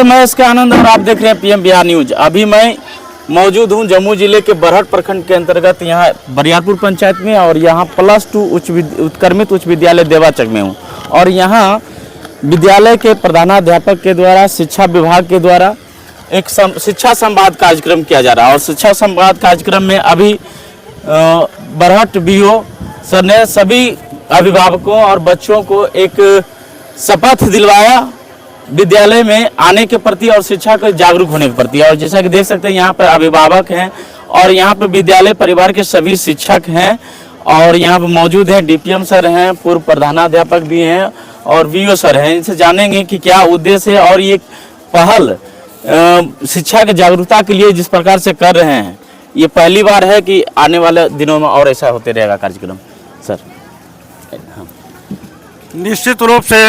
मैं इसके आनंद और आप देख रहे हैं पीएम बिहार न्यूज। अभी मैं मौजूद हूं जम्मू जिले के बरहट प्रखंड के अंतर्गत यहाँ बरियारपुर पंचायत में, और यहाँ +2 उत्क्रमित उच्च विद्यालय देवाचक में हूँ। और यहाँ विद्यालय के प्रधानाध्यापक के द्वारा, शिक्षा विभाग के द्वारा एक शिक्षा संवाद कार्यक्रम किया जा रहा है। और शिक्षा संवाद कार्यक्रम में अभी बरहट बीओ सर ने सभी अभिभावकों और बच्चों को एक शपथ दिलवाया विद्यालय में आने के प्रति और शिक्षा को जागरूक होने के प्रति। और जैसा कि देख सकते हैं यहाँ पर अभिभावक हैं और यहाँ पर विद्यालय परिवार के सभी शिक्षक हैं, और यहाँ पर मौजूद हैं डीपीएम सर हैं, पूर्व प्रधानाध्यापक भी हैं और बीओ सर हैं। इनसे जानेंगे कि क्या उद्देश्य है और ये पहल शिक्षा की जागरूकता के लिए जिस प्रकार से कर रहे हैं, ये पहली बार है कि आने वाले दिनों में और ऐसा होते रहेगा कार्यक्रम? सर निश्चित रूप से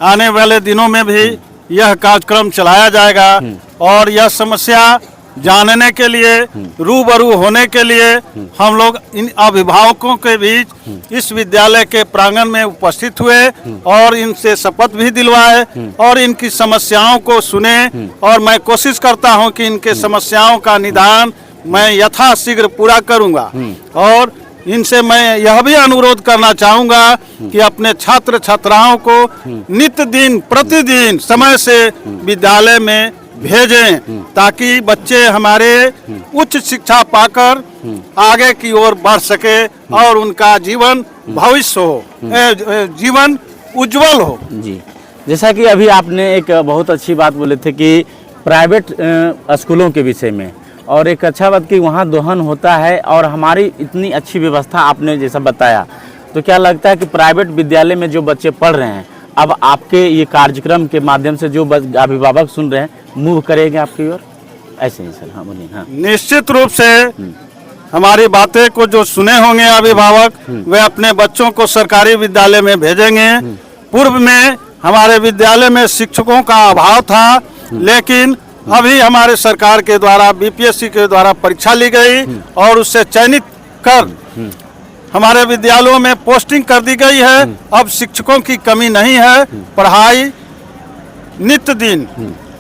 आने वाले दिनों में भी यह कार्यक्रम चलाया जाएगा, और यह समस्या जानने के लिए, रूबरू होने के लिए हम लोग इन अभिभावकों के बीच इस विद्यालय के प्रांगण में उपस्थित हुए और इनसे शपथ भी दिलवाए और इनकी समस्याओं को सुने। और मैं कोशिश करता हूं कि इनके समस्याओं का निदान मैं यथाशीघ्र पूरा करूंगा। और इनसे मैं यह भी अनुरोध करना चाहूँगा कि अपने छात्र छात्राओं को नित्य दिन प्रतिदिन समय से विद्यालय में भेजें, ताकि बच्चे हमारे उच्च शिक्षा पाकर आगे की ओर बढ़ सके और उनका जीवन भविष्य हो, जीवन उज्जवल हो। जी, जैसा कि अभी आपने एक बहुत अच्छी बात बोले थे कि प्राइवेट स्कूलों के विषय में, और एक अच्छा बात कि वहाँ दोहन होता है और हमारी इतनी अच्छी व्यवस्था आपने जैसा बताया, तो क्या लगता है कि प्राइवेट विद्यालय में जो बच्चे पढ़ रहे हैं, अब आपके ये कार्यक्रम के माध्यम से जो अभिभावक सुन रहे हैं, मूव करेंगे आपकी ओर? ऐसे ही सर। हाँ बोलिए। हाँ, निश्चित रूप से हमारी बातें को जो सुने होंगे अभिभावक, वे अपने बच्चों को सरकारी विद्यालय में भेजेंगे। पूर्व में हमारे विद्यालय में शिक्षकों का अभाव था, लेकिन अभी हमारे सरकार के द्वारा बीपीएससी के द्वारा परीक्षा ली गई और उससे चयनित कर हमारे विद्यालयों में पोस्टिंग कर दी गई है। अब शिक्षकों की कमी नहीं है, पढ़ाई नित्य दिन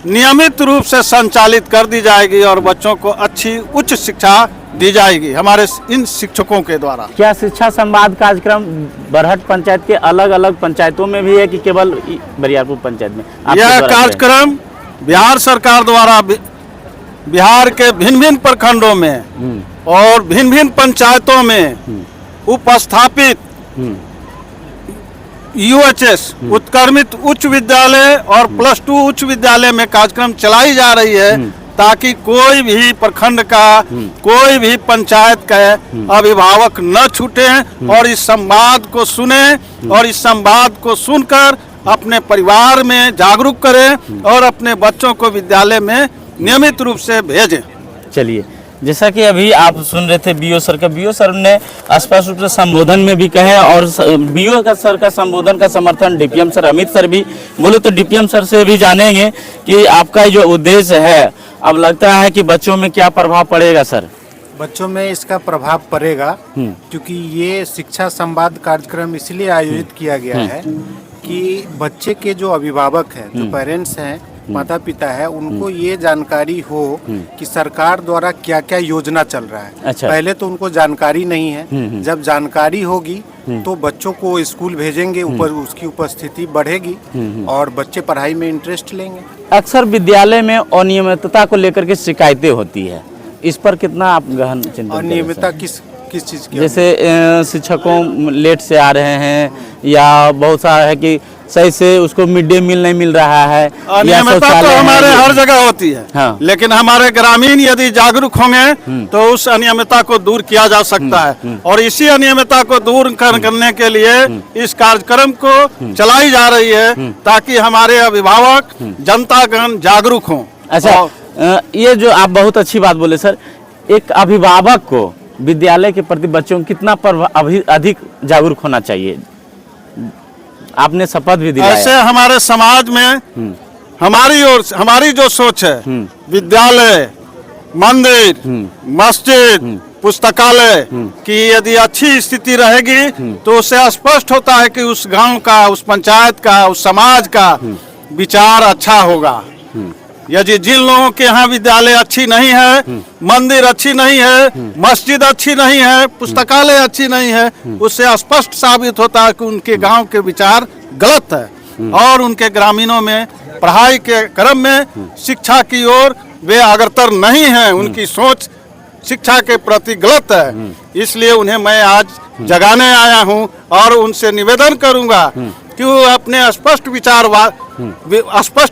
नियमित रूप से संचालित कर दी जाएगी और बच्चों को अच्छी उच्च शिक्षा दी जाएगी हमारे इन शिक्षकों के द्वारा। क्या शिक्षा संवाद कार्यक्रम बरहट पंचायत के अलग अलग पंचायतों में भी है कि केवल बरियारपुर पंचायत में? यह कार्यक्रम बिहार सरकार द्वारा बिहार के भिन्न भिन्न प्रखंडों में और भिन्न भिन्न पंचायतों में उपस्थापित यूएचएस उत्क्रमित उच्च विद्यालय और +2 उच्च विद्यालय में कार्यक्रम चलाई जा रही है, ताकि कोई भी प्रखंड का, कोई भी पंचायत का अभिभावक न छूटे और इस संवाद को सुने और इस संवाद को सुनकर अपने परिवार में जागरूक करें और अपने बच्चों को विद्यालय में नियमित रूप से भेजें। चलिए, जैसा कि अभी आप सुन रहे थे बीओ सर का, बीओ सर ने स्पष्ट रूप से संबोधन में भी कहे, और बीओ का सर का संबोधन का समर्थन डीपीएम सर अमित सर भी बोले। तो डीपीएम सर से भी जानेंगे कि आपका जो उद्देश्य है, अब लगता है कि बच्चों में क्या प्रभाव पड़ेगा? सर, बच्चों में इसका प्रभाव पड़ेगा, क्योंकि ये शिक्षा संवाद कार्यक्रम इसलिए आयोजित किया गया है कि बच्चे के जो अभिभावक हैं, जो पेरेंट्स हैं, माता पिता है, उनको ये जानकारी हो कि सरकार द्वारा क्या क्या योजना चल रहा है। अच्छा। पहले तो उनको जानकारी नहीं है। जब जानकारी होगी तो बच्चों को स्कूल भेजेंगे, उसकी उपस्थिति बढ़ेगी और बच्चे पढ़ाई में इंटरेस्ट लेंगे। अक्सर विद्यालय में अनियमितता को लेकर के शिकायतें होती है, इस पर कितना आप गहन चिंतन? अनियमितता किस चीज की? जैसे शिक्षकों लेट से आ रहे हैं, या बहुत सारा है कि सही से उसको मिड डे मील नहीं मिल रहा है। अनियमितता तो हमारे हर जगह होती है। हाँ। लेकिन हमारे ग्रामीण यदि जागरूक होंगे तो उस अनियमितता को दूर किया जा सकता है, और इसी अनियमितता को दूर करने के लिए इस कार्यक्रम को चलाई जा रही है, ताकि हमारे अभिभावक जनतागण जागरूक हों। अच्छा, ये जो आप बहुत अच्छी बात बोले सर, एक अभिभावक को विद्यालय के प्रति बच्चों को कितना अधिक जागरूक होना चाहिए? आपने शपथ भी दिलाया। ऐसे हमारे समाज में हमारी ओर हमारी जो सोच है, विद्यालय, मंदिर, मस्जिद, पुस्तकालय की यदि अच्छी स्थिति रहेगी तो उससे स्पष्ट होता है कि उस गांव का, उस पंचायत का, उस समाज का विचार अच्छा होगा। यदि जिन लोगों के यहाँ विद्यालय अच्छी नहीं है, मंदिर अच्छी नहीं है, मस्जिद अच्छी नहीं है, पुस्तकालय अच्छी नहीं है, उससे स्पष्ट साबित होता है कि उनके गांव के विचार गलत है और उनके ग्रामीणों में पढ़ाई के क्रम में शिक्षा की ओर वे अग्रसर नहीं हैं, उनकी सोच शिक्षा के प्रति गलत है। इसलिए उन्हें मैं आज जगाने आया हूं और उनसे निवेदन करूंगा कि वो अपने स्पष्ट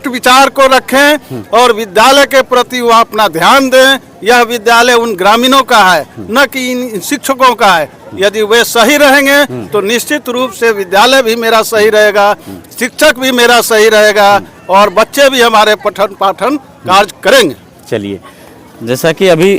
विचार को रखें और विद्यालय के प्रति वो अपना ध्यान दें। यह विद्यालय उन ग्रामीणों का है, न कि इन शिक्षकों का है। यदि वे सही रहेंगे तो निश्चित रूप से विद्यालय भी मेरा सही रहेगा, शिक्षक भी मेरा सही रहेगा और बच्चे भी हमारे पठन पाठन कार्य करेंगे। चलिए, जैसा कि अभी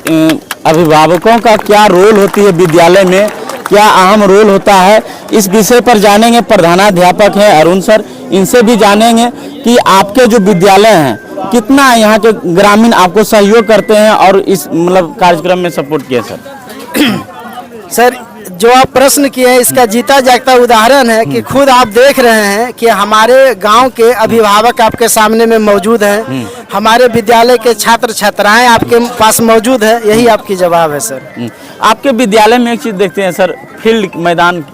अभिभावकों का क्या रोल होती है विद्यालय में, क्या अहम रोल होता है, इस विषय पर जानेंगे। प्रधानाध्यापक हैं अरुण सर, इनसे भी जानेंगे कि आपके जो विद्यालय हैं कितना यहाँ के ग्रामीण आपको सहयोग करते हैं और इस मतलब कार्यक्रम में सपोर्ट किया। सर, जो आप प्रश्न किए हैं इसका जीता जागता उदाहरण है कि खुद आप देख रहे हैं कि हमारे गांव के अभिभावक आपके सामने में मौजूद हैं, हमारे विद्यालय के छात्र छात्राएं आपके पास मौजूद है। यही आपकी जवाब है सर। आपके विद्यालय में एक चीज देखते हैं सर, फील्ड मैदान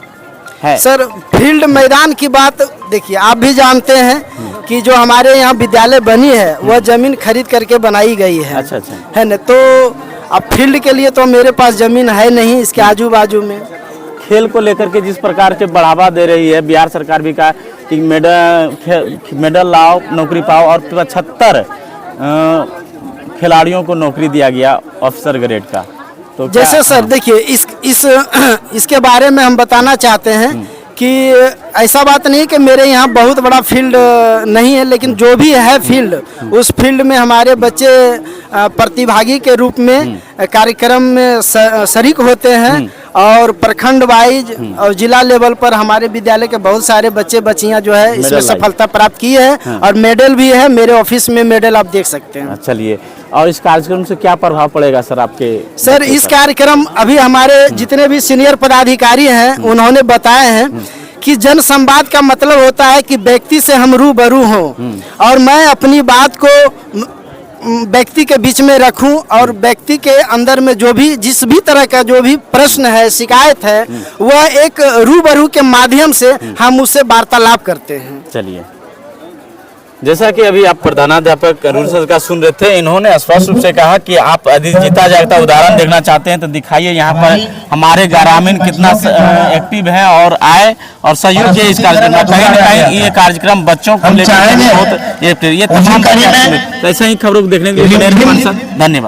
है। सर, फील्ड मैदान की बात देखिए, आप भी जानते हैं कि जो हमारे यहाँ विद्यालय बनी है वह जमीन खरीद करके बनाई गई है। अच्छा अच्छा, है न? तो अब फील्ड के लिए तो मेरे पास जमीन है नहीं। इसके आजू बाजू में खेल को लेकर के जिस प्रकार से बढ़ावा दे रही है बिहार सरकार भी कहा कि मेडल लाओ नौकरी पाओ और 75 खिलाड़ियों को नौकरी दिया गया ऑफिसर ग्रेड का। तो जैसे सर देखिए इसके बारे में हम बताना चाहते हैं कि ऐसा बात नहीं कि मेरे यहाँ बहुत बड़ा फील्ड नहीं है, लेकिन जो भी है फील्ड, उस फील्ड में हमारे बच्चे प्रतिभागी के रूप में कार्यक्रम में शरीक होते हैं और प्रखंड वाइज और जिला लेवल पर हमारे विद्यालय के बहुत सारे बच्चे बच्चियां जो है इसमें सफलता प्राप्त की है और मेडल भी है। मेरे ऑफिस में मेडल आप देख सकते हैं। चलिए, और इस कार्यक्रम से क्या प्रभाव पड़ेगा सर आपके? सर, इस कार्यक्रम अभी हमारे जितने भी सीनियर पदाधिकारी हैं उन्होंने बताए हैं कि जन संवाद का मतलब होता है कि व्यक्ति से हम रूबरू हों और मैं अपनी बात को व्यक्ति के बीच में रखूं और व्यक्ति के अंदर में जो भी जिस भी तरह का जो भी प्रश्न है, शिकायत है, वह एक रूबरू के माध्यम से हम उससे वार्तालाप करते हैं। चलिए, जैसा कि अभी आप प्रधानाध्यापक अरुण सर का सुन रहे थे, इन्होंने स्पष्ट रूप से कहा कि आप यदि जीता जागता उदाहरण देखना चाहते हैं तो दिखाइए यहाँ पर हमारे ग्रामीण कितना एक्टिव है और आए और सहयोग किए इस कार्यक्रम में। कहीं ना कहीं ये कार्यक्रम बच्चों को लेकर बहुत ये तमाम ऐसे ही खबरों को देखने के लिए धन्यवाद।